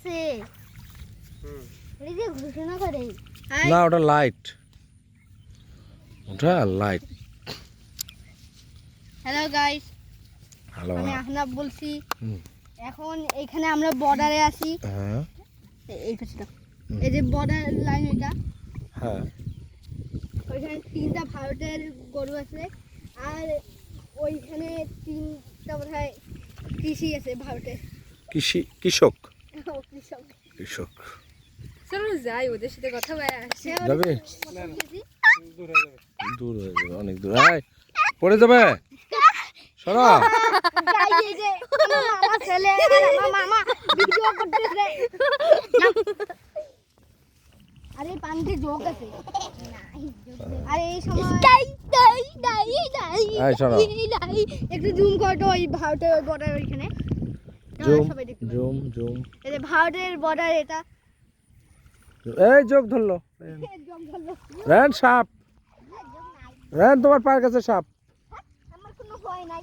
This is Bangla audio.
আছে এই যে ঘোষণা করে না ওটা লাইট, ওটা লাইট। Hello guys, hello. আমি আহনাব বলছি। এখন এখানে আমরা বর্ডারে আছি। হ্যাঁ এই পাশটা এই যে বর্ডার লাইন, এটা হ্যাঁ ওইখানে 3টা ভারতের গরু আছে, আর ওইখানে 3টা বোধহয় কৃষি আছে ভারতের। কৃষক। কৃষক। কৃষক চলো যাই, ওদের সাথে কথা বলে আসি। যাবে? দূর হয়ে যাবে, অনেক দূর। পড়ে যাবে, সরা। এই যে আমার ছেলে আর আমার মামা ভিডিও করতেছে। আরে পানিতে যোগ আছে। আরে এই সময় একটু জুম করো, ওই ভারতের ওই বর্ডার ওইখানে সবাই দেখতে পাবে। জুম। এই যে ভারতের বর্ডার এটা। এই যোগ ধরলো রেন, সাপ রেন, তোমার পায়ের কাছে সাপ। আমার কোনো ভয় নাই।